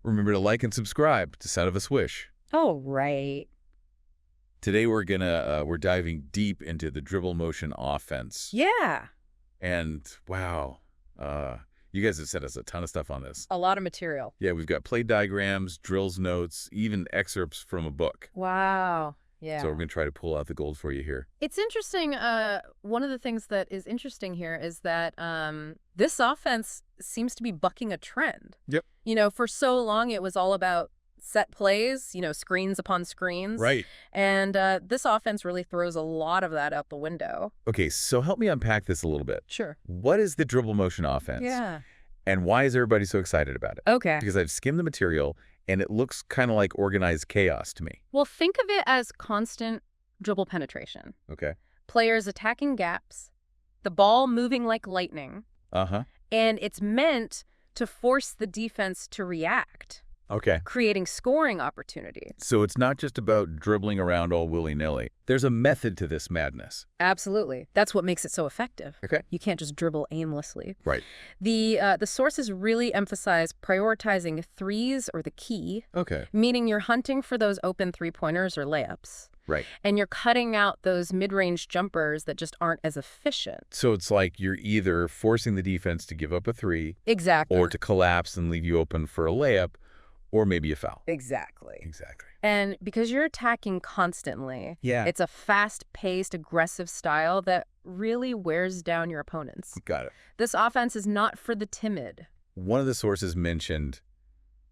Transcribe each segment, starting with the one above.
Remember to like and subscribe to Sound of a Swish. Oh, right. Today we're diving deep into the dribble motion offense. Yeah. And wow, you guys have sent us a ton of stuff on this. A lot of material. Yeah, we've got play diagrams, drills notes, even excerpts from a book. Wow. Yeah. So we're going to try to pull out the gold for you here. It's interesting. One of the things that is interesting here is that this offense seems to be bucking a trend. Yep. You know, for so long it was all about set plays, you know, screens upon screens. Right. And this offense really throws a lot of that out the window. Okay, so help me unpack this a little bit. Sure. What is the dribble motion offense? Yeah. And why is everybody so excited about it? Okay. Because I've skimmed the material, and it looks kind of like organized chaos to me. Well, think of it as constant dribble penetration. Okay. Players attacking gaps, the ball moving like lightning, Uh-huh. and it's meant to force the defense to react, Okay. creating scoring opportunities. So it's not just about dribbling around all willy-nilly. There's a method to this madness. Absolutely. That's what makes it so effective. Okay. You can't just dribble aimlessly. Right. The sources really emphasize prioritizing threes or the key, Okay. meaning you're hunting for those open three-pointers or layups. Right. And you're cutting out those mid-range jumpers that just aren't as efficient. So it's like you're either forcing the defense to give up a three Exactly. or to collapse and leave you open for a layup or maybe a foul. Exactly. Exactly. And because you're attacking constantly, Yeah. it's a fast-paced, aggressive style that really wears down your opponents. Got it. This offense is not for the timid. One of the sources mentioned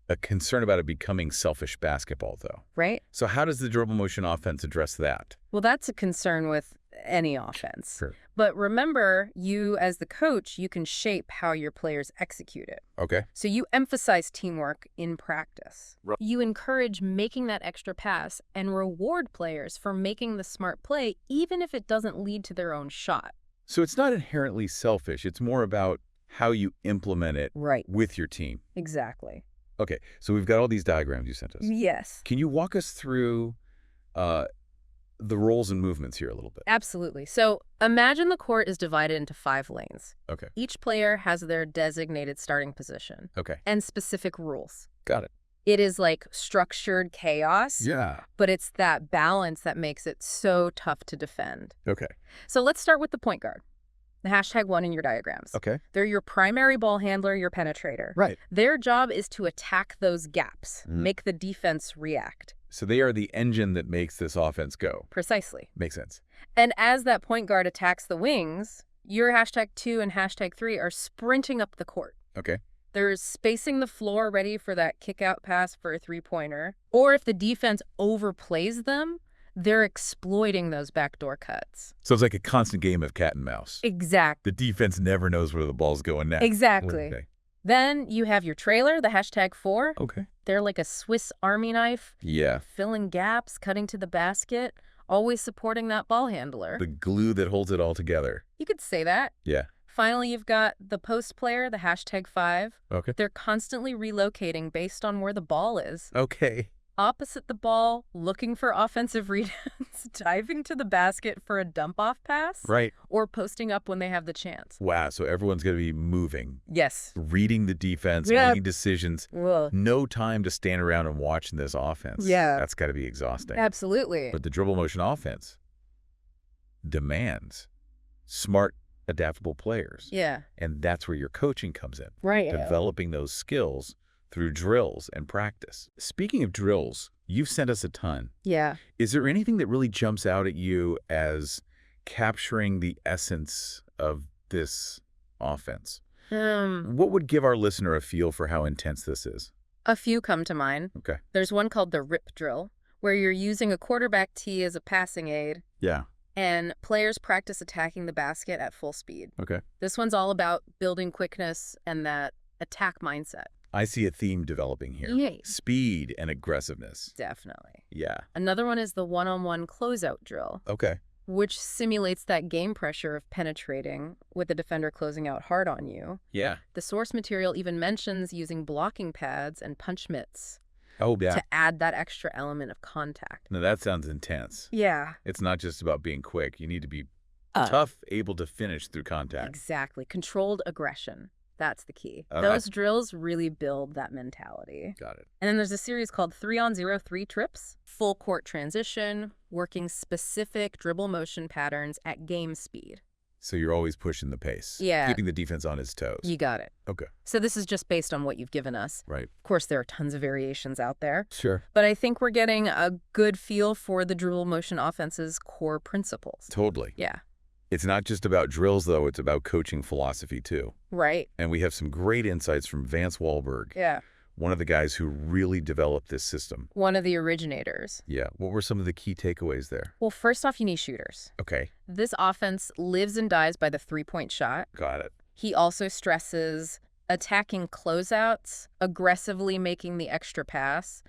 a concern about it becoming selfish basketball, though. Right? So how does the dribble motion offense address that? Well, that's a concern with any offense. Sure. But remember, you as the coach, you can shape how your players execute it. Okay. So you emphasize teamwork in practice. Right. You encourage making that extra pass and reward players for making the smart play, even if it doesn't lead to their own shot. So it's not inherently selfish. It's more about how you implement it Right. with your team. Exactly. Okay, so we've got all these diagrams you sent us. Yes. Can you walk us through the roles and movements here a little bit? Absolutely. So imagine the court is divided into 5 lanes. Okay. Each player has their designated starting position Okay. and specific rules. Got it. It is like structured chaos, Yeah. but it's that balance that makes it so tough to defend. Okay. So let's start with the point guard. The #1 in your diagrams. Okay. They're your primary ball handler, your penetrator. Right. Their job is to attack those gaps, Mm. make the defense react. So they are the engine that makes this offense go. Precisely. Makes sense. And as that point guard attacks the wings, your #2 and #3 are sprinting up the court. Okay. They're spacing the floor ready for that kick-out pass for a three-pointer. Or if the defense overplays them, they're exploiting those backdoor cuts. So it's like a constant game of cat and mouse. Exactly. The defense never knows where the ball's going next. Exactly. Okay. Then you have your trailer, the #4. Okay. They're like a Swiss Army knife, Yeah. filling gaps, cutting to the basket, always supporting that ball handler. The glue that holds it all together. You could say that. Yeah. Finally, you've got the post player, the #5. Okay. They're constantly relocating based on where the ball is. Okay. Opposite the ball, looking for offensive rebounds, diving to the basket for a dump-off pass, Right. or posting up when they have the chance. Wow. So everyone's going to be moving, Yes. reading the defense, Yeah. making decisions. Ugh. No time to stand around and watch this offense. Yeah. That's got to be exhausting. Absolutely. But the dribble motion offense demands smart, adaptable players. Yeah. And that's where your coaching comes in. Right. Developing those skills through drills and practice. Speaking of drills, you've sent us a ton. Yeah. Is there anything that really jumps out at you as capturing the essence of this offense? What would give our listener a feel for how intense this is? A few come to mind. Okay. There's one called the rip drill, where you're using a quarterback tee as a passing aid, Yeah. and players practice attacking the basket at full speed. Okay. This one's all about building quickness and that attack mindset. I see a theme developing here. Yay. Speed and aggressiveness. Definitely. Yeah. Another one is the one-on-one closeout drill, Okay. which simulates that game pressure of penetrating with the defender closing out hard on you. Yeah. The source material even mentions using blocking pads and punch mitts Oh, yeah. to add that extra element of contact. Now that sounds intense. Yeah. It's not just about being quick. You need to be tough, able to finish through contact. Exactly. Controlled aggression. That's the key. Okay. Those drills really build that mentality. Got it. And then there's a series called 3-on-0 trips, full court transition, working specific dribble motion patterns at game speed. So you're always pushing the pace. Yeah. Keeping the defense on his toes. You got it. Okay. So this is just based on what you've given us. Right. Of course, there are tons of variations out there. Sure. But I think we're getting a good feel for the Dribble Motion Offense's core principles. Totally. Yeah. It's not just about drills, though. It's about coaching philosophy, too. Right. And we have some great insights from Vance Wahlberg, Yeah. one of the guys who really developed this system. One of the originators. Yeah. What were some of the key takeaways there? Well, first off, you need shooters. Okay. This offense lives and dies by the three-point shot. Got it. He also stresses attacking closeouts, aggressively making the extra pass,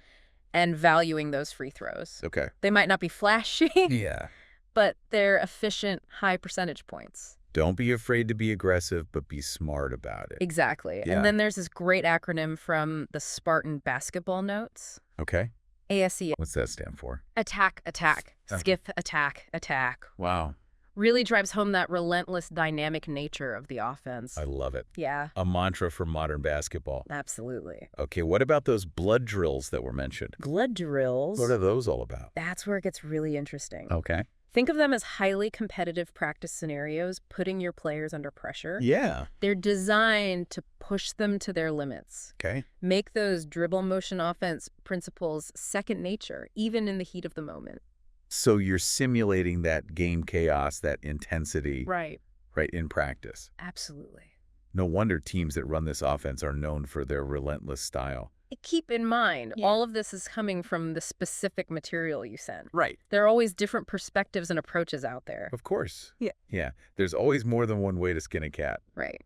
and valuing those free throws. Okay. They might not be flashy, Yeah. but they're efficient, high percentage points. Don't be afraid to be aggressive, but be smart about it. Exactly. Yeah. And then there's this great acronym from the Spartan basketball notes. Okay. ASE. What's that stand for? Attack, attack. Okay. Skip, attack, attack. Wow. Really drives home that relentless dynamic nature of the offense. I love it. Yeah, A mantra for modern basketball. absolutely. Okay, what about those blood drills that were mentioned? Blood drills. What are those all about? That's where it gets really interesting. Okay. Think of them as highly competitive practice scenarios, putting your players under pressure. Yeah. They're designed to push them to their limits. Okay. Make those dribble motion offense principles second nature, even in the heat of the moment. So you're simulating that game chaos, that intensity, Right. right, in practice. Absolutely. No wonder teams that run this offense are known for their relentless style. Keep in mind, Yeah. all of this is coming from the specific material you send. Right. There are always different perspectives and approaches out there. Of course. Yeah. Yeah. There's always more than one way to skin a cat. Right.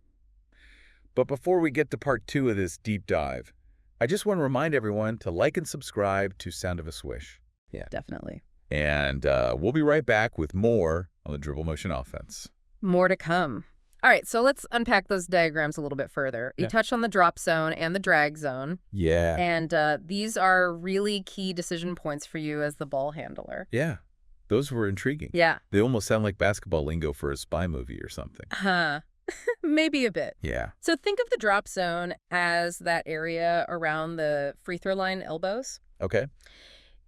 But before we get to part 2 of this deep dive, I just want to remind everyone to like and subscribe to Sound of a Swish. Yeah. Definitely. And we'll be right back with more on the Dribble Motion Offense. More to come. All right, so let's unpack those diagrams a little bit further. You Yeah. touched on the drop zone and the drag zone, Yeah. and these are really key decision points for you as the ball handler. Yeah. Those were intriguing. Yeah. They almost sound like basketball lingo for a spy movie or something. Huh. Maybe a bit. Yeah. So think of the drop zone as that area around the free throw line elbows. Okay.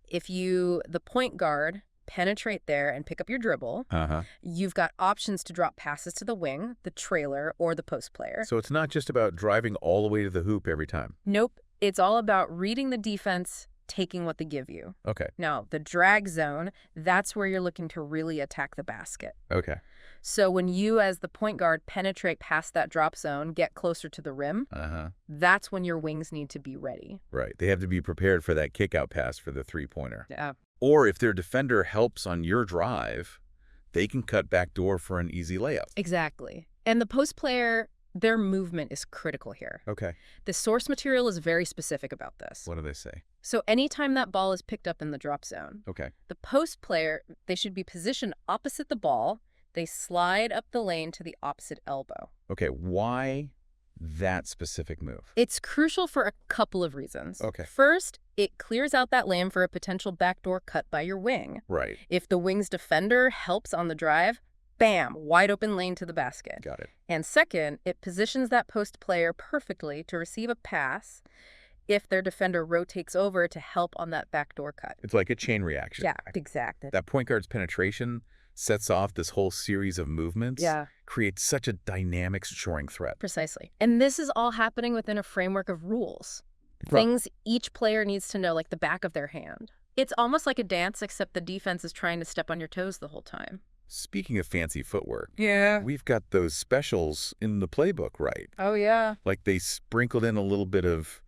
If you, the point guard, penetrate there and pick up your dribble, Uh-huh. you've got options to drop passes to the wing, the trailer, or the post player. So it's not just about driving all the way to the hoop every time. Nope. It's all about reading the defense, taking what they give you. Okay. Now, the drag zone, that's where you're looking to really attack the basket. Okay. So when you, as the point guard, penetrate past that drop zone, get closer to the rim, Uh-huh. that's when your wings need to be ready. Right. They have to be prepared for that kick-out pass for the three-pointer. Yeah. Or if their defender helps on your drive, they can cut back door for an easy layup. Exactly. And the post player, their movement is critical here. Okay. The source material is very specific about this. What do they say? So anytime that ball is picked up in the drop zone, Okay. the post player, they should be positioned opposite the ball. They slide up the lane to the opposite elbow. Okay. Why that specific move? It's crucial for a couple of reasons. Okay. First, it clears out that lane for a potential backdoor cut by your wing. Right. If the wing's defender helps on the drive, bam, wide open lane to the basket. Got it. And second, it positions that post player perfectly to receive a pass if their defender rotates over to help on that backdoor cut. It's like a chain reaction. Yeah, exactly. That point guard's penetration sets off this whole series of movements. Yeah. Creates such a dynamic scoring threat. Precisely. And this is all happening within a framework of rules. Right. Things each player needs to know like the back of their hand. It's almost like a dance, except the defense is trying to step on your toes the whole time. Speaking of fancy footwork, Yeah. we've got those specials in the playbook, right? Oh, yeah. Like they sprinkled in a little bit of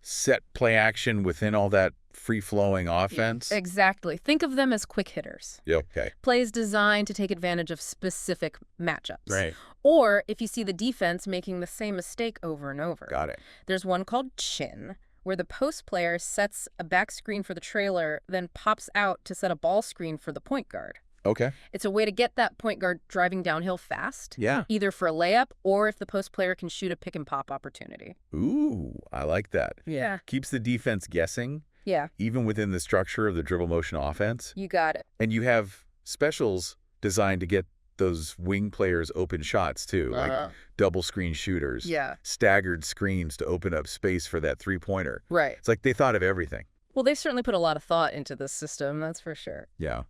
set play action within all that free-flowing offense. Exactly. Think of them as quick hitters. Yeah, okay. Plays designed to take advantage of specific matchups. Right. Or if you see the defense making the same mistake over and over. Got it. There's one called chin, where the post player sets a back screen for the trailer, then pops out to set a ball screen for the point guard. Okay. It's a way to get that point guard driving downhill fast, Yeah. either for a layup or if the post player can shoot a pick and pop opportunity. Ooh, I like that. Yeah. Keeps the defense guessing, Yeah, even within the structure of the dribble motion offense. you got it. And you have specials designed to get those wing players open shots, too, like double screen shooters. Yeah. Staggered screens to open up space for that three-pointer. Right. It's like they thought of everything. Well, they certainly put a lot of thought into this system, that's for sure. Yeah.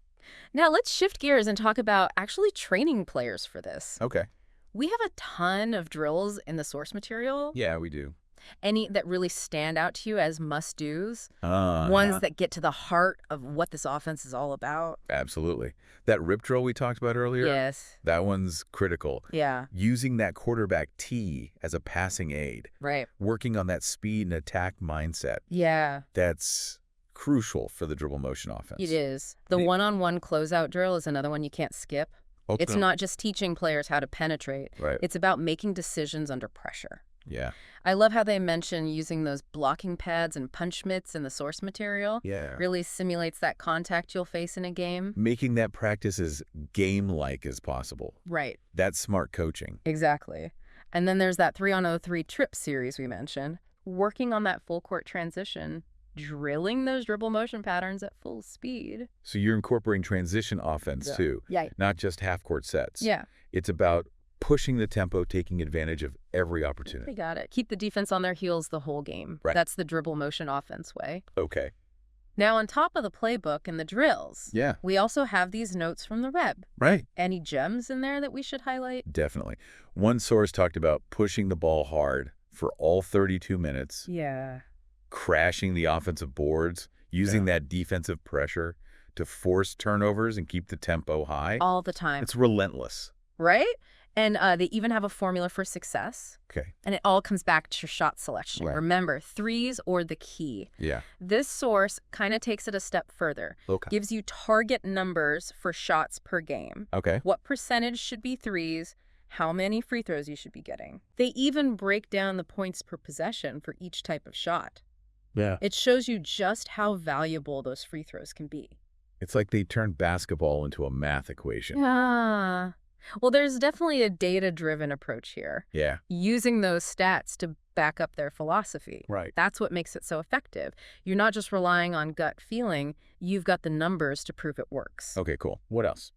Now, let's shift gears and talk about actually training players for this. Okay. We have a ton of drills in the source material. Yeah, we do. Any that really stand out to you as must-dos? Ones that get to the heart of what this offense is all about? Absolutely. That rip drill we talked about earlier? Yes. That one's critical. Yeah. Using that quarterback tee as a passing aid. Right. Working on that speed and attack mindset. Yeah. That's crucial for the dribble motion offense. It is. The one-on-one closeout drill is another one you can't skip. It's not just teaching players how to penetrate. Right. It's about making decisions under pressure. Yeah. I love how they mention using those blocking pads and punch mitts in the source material. Yeah. Really simulates that contact you'll face in a game. Making that practice as game-like as possible. Right. That's smart coaching. Exactly. And then there's that 3-on-0-3 trip series we mentioned. Working on that full court transition, drilling those dribble motion patterns at full speed. So you're incorporating transition offense too. Yeah. Not just half-court sets. Yeah. It's about pushing the tempo, taking advantage of every They opportunity. got it. Keep the defense on their heels the whole game. Right. That's the dribble motion offense way. Okay. Now, on top of the playbook and the drills, Yeah. we also have these notes from the rep. Right. Any gems in there that we should highlight? Definitely. One source talked about pushing the ball hard for all 32 minutes, Yeah. crashing the offensive boards, using that defensive pressure to force turnovers and keep the tempo high. All the time. It's relentless. Right? And they even have a formula for success. Okay. And it all comes back to shot selection. Right. Remember, threes or the key. Yeah. This source kind of takes it a step further. Okay. Gives you target numbers for shots per game. Okay. What percentage should be threes, how many free throws you should be getting. They even break down the points per possession for each type of shot. Yeah. It shows you just how valuable those free throws can be. It's like they turned basketball into a math equation. Yeah. Well, there's definitely a data-driven approach here. Yeah. Using those stats to back up their philosophy. Right. That's what makes it so effective. You're not just relying on gut feeling. You've got the numbers to prove it works. Okay, cool. What else?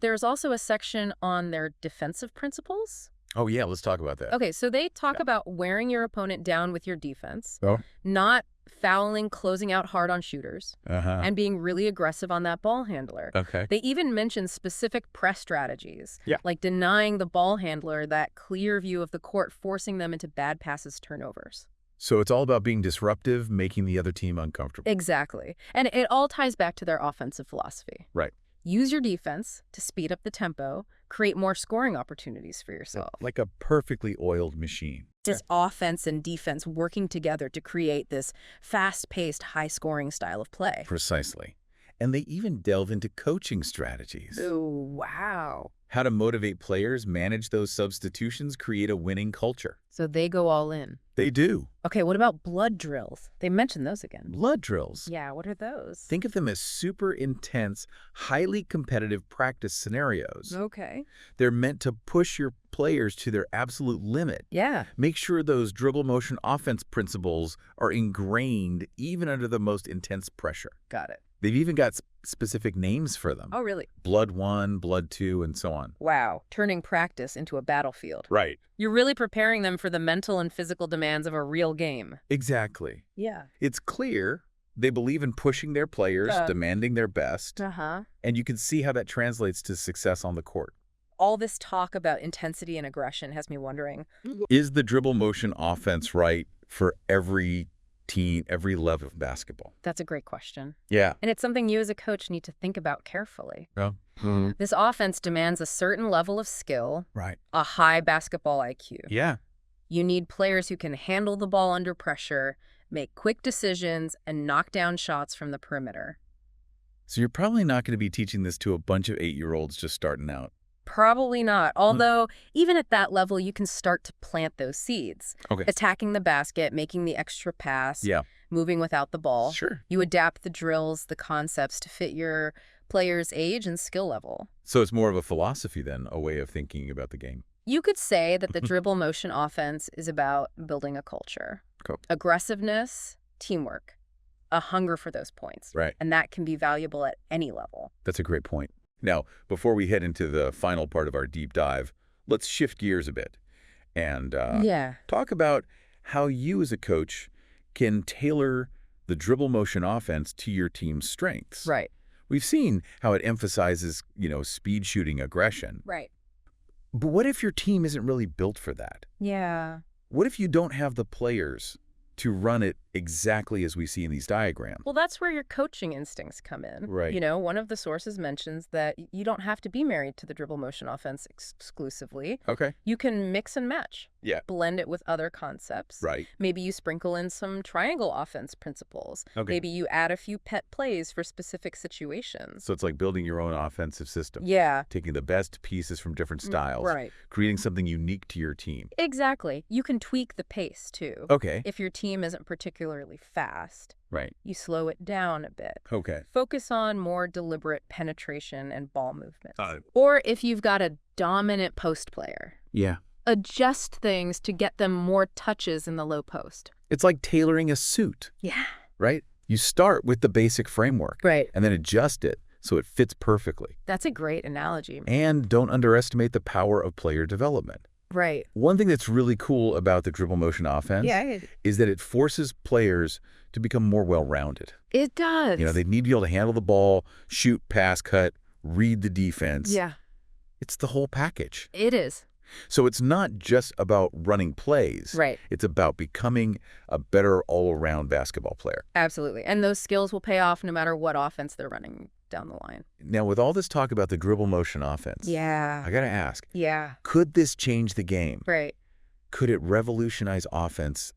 There's also a section on their defensive principles. Oh, yeah. Let's talk about that. Okay, so they talk about wearing your opponent down with your defense, Oh. not fouling, closing out hard on shooters, Uh-huh. and being really aggressive on that ball handler. Okay. They even mention specific press strategies, Yeah. like denying the ball handler that clear view of the court, forcing them into bad passes, turnovers. So it's all about being disruptive, making the other team uncomfortable. Exactly. And it all ties back to their offensive philosophy. Right. Use your defense to speed up the tempo, create more scoring opportunities for yourself. Like a perfectly oiled machine. This offense and defense working together to create this fast-paced, high-scoring style of play. Precisely. And they even delve into coaching strategies. Oh, wow. How to motivate players, manage those substitutions, create a winning culture. So they go all in. They do. Okay, what about blood drills? They mentioned those again. Blood drills. Yeah, what are those? Think of them as super intense, highly competitive practice scenarios. Okay. They're meant to push your players to their absolute limit. Yeah. Make sure those dribble motion offense principles are ingrained even under the most intense pressure. Got it. They've even got specific names for them. Oh, really? Blood 1, Blood 2, and so on. Wow. Turning practice into a battlefield. Right. You're really preparing them for the mental and physical demands of a real game. Exactly. Yeah. It's clear they believe in pushing their players, demanding their best, Uh-huh. and you can see how that translates to success on the court. All this talk about intensity and aggression has me wondering. Is the dribble motion offense right for every team, every level of basketball? That's a great question. Yeah. And it's something you as a coach need to think about carefully. Yeah. This offense demands a certain level of skill, Right. a high basketball IQ. Yeah. You need players who can handle the ball under pressure, make quick decisions, and knock down shots from the perimeter. So you're probably not going to be teaching this to a bunch of 8-year-olds just starting out. Probably not. Although, even at that level, you can start to plant those seeds. Okay. Attacking the basket, making the extra pass, Yeah. moving without the ball. Sure. You adapt the drills, the concepts to fit your player's age and skill level. So it's more of a philosophy than a way of thinking about the game. You could say that the dribble motion offense is about building a culture. Cool. Aggressiveness, teamwork, a hunger for those points. Right. And that can be valuable at any level. That's a great point. Now, before we head into the final part of our deep dive, let's shift gears a bit and Yeah. talk about how you as a coach can tailor the dribble motion offense to your team's strengths. Right. We've seen how it emphasizes, speed shooting aggression. Right. But what if your team isn't really built for that? Yeah. What if you don't have the players to run it exactly as we see in these diagrams? Well, that's where your coaching instincts come in. Right. One of the sources mentions that you don't have to be married to the dribble motion offense exclusively. Okay. You can mix and match. Yeah. Blend it with other concepts. Right. Maybe you sprinkle in some triangle offense principles. Okay. Maybe you add a few pet plays for specific situations. So it's like building your own offensive system. Yeah. Taking the best pieces from different styles. Right. Creating something unique to your team. Exactly. You can tweak the pace, too. Okay. If your team isn't particularly fast, Right. you slow it down a bit. Okay. Focus on more deliberate penetration and ball movement. Uh, Or if you've got a dominant post player, Yeah. adjust things to get them more touches in the low post. It's like tailoring a suit, Yeah. right? You start with the basic framework Right. and then adjust it so it fits perfectly. That's a great analogy. And don't underestimate the power of player development. Right. One thing that's really cool about the dribble motion offense is that it forces players to become more well-rounded. It does. They need to be able to handle the ball, shoot, pass, cut, read the defense. Yeah, It's the whole package. it is. So it's not just about running plays. Right. It's about becoming a better all-around basketball player. Absolutely. And those skills will pay off no matter what offense they're running down the line. Now, with all this talk about the dribble motion offense, Yeah. I got to ask, Yeah. could this change the game? Right. Could it revolutionize offense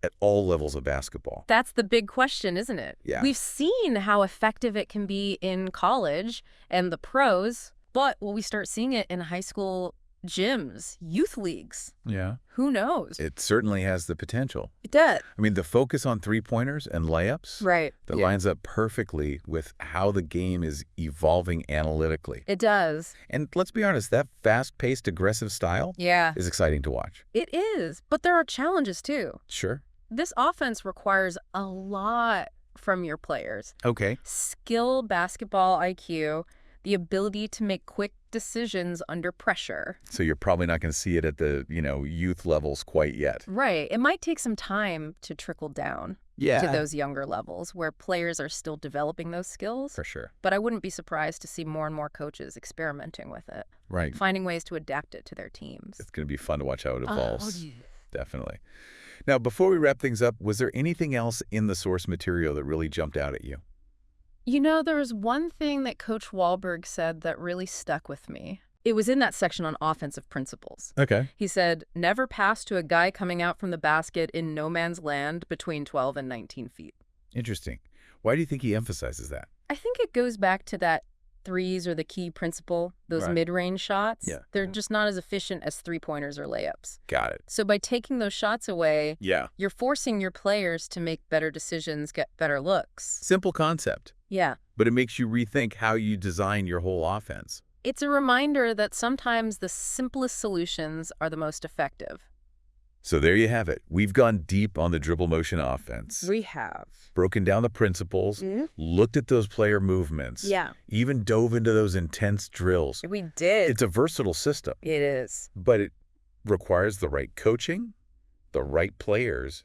at all levels of basketball? That's the big question, isn't it? Yeah. We've seen how effective it can be in college and the pros, but will we start seeing it in high school gyms, youth leagues? Yeah. Who knows? It certainly has the potential. It does. I mean, the focus on three-pointers and layups, Right. that Yeah. lines up perfectly with how the game is evolving analytically. It does. And let's be honest, that fast-paced, aggressive style Yeah. is exciting to watch. It is. But there are challenges, too. Sure. This offense requires a lot from your players. Okay. Skill, basketball IQ, the ability to make quick decisions under pressure. So you're probably not going to see it at the, youth levels quite yet. Right. It might take some time to trickle down Yeah. to those younger levels where players are still developing those skills. For sure. But I wouldn't be surprised to see more and more coaches experimenting with it, Right. finding ways to adapt it to their teams. It's going to be fun to watch how it Oh, evolves. yeah. Definitely. Now, before we wrap things up, was there anything else in the source material that really jumped out at you? There was one thing that Coach Wahlberg said that really stuck with me. It was in that section on offensive principles. Okay. He said, never pass to a guy coming out from the basket in no man's land between 12 and 19 feet. Interesting. Why do you think he emphasizes that? I think it goes back to that threes are the key principle, those Right. mid-range shots. Yeah. They're just not as efficient as three-pointers or layups. Got it. So by taking those shots away, Yeah. you're forcing your players to make better decisions, get better looks. Simple concept, Yeah. but it makes you rethink how you design your whole offense. It's a reminder that sometimes the simplest solutions are the most effective. So there you have it. We've gone deep on the dribble motion offense. We have. Broken down the principles, looked at those player movements, Yeah. even dove into those intense drills. We did. It's a versatile system, It is. but it requires the right coaching, the right players,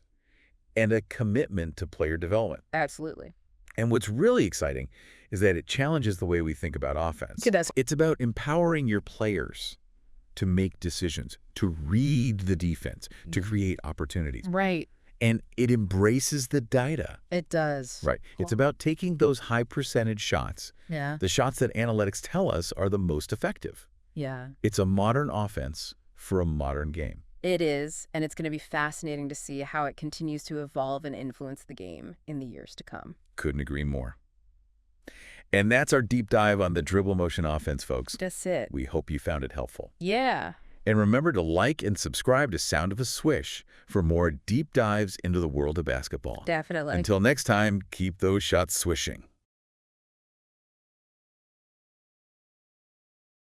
and a commitment to player development. Absolutely. And what's really exciting is that it challenges the way we think about offense. It does. It's about empowering your players to make decisions, to read the defense, to create opportunities. Right. And it embraces the data. It does. Right. It's about taking those high percentage shots, Yeah. the shots that analytics tell us are the most effective. Yeah. It's a modern offense for a modern game. It is, and it's going to be fascinating to see how it continues to evolve and influence the game in the years to come. Couldn't agree more. And that's our deep dive on the dribble motion offense, folks. That's it. We hope you found it helpful. Yeah. And remember to like and subscribe to Sound of a Swish for more deep dives into the world of basketball. Definitely. Until next time, keep those shots swishing.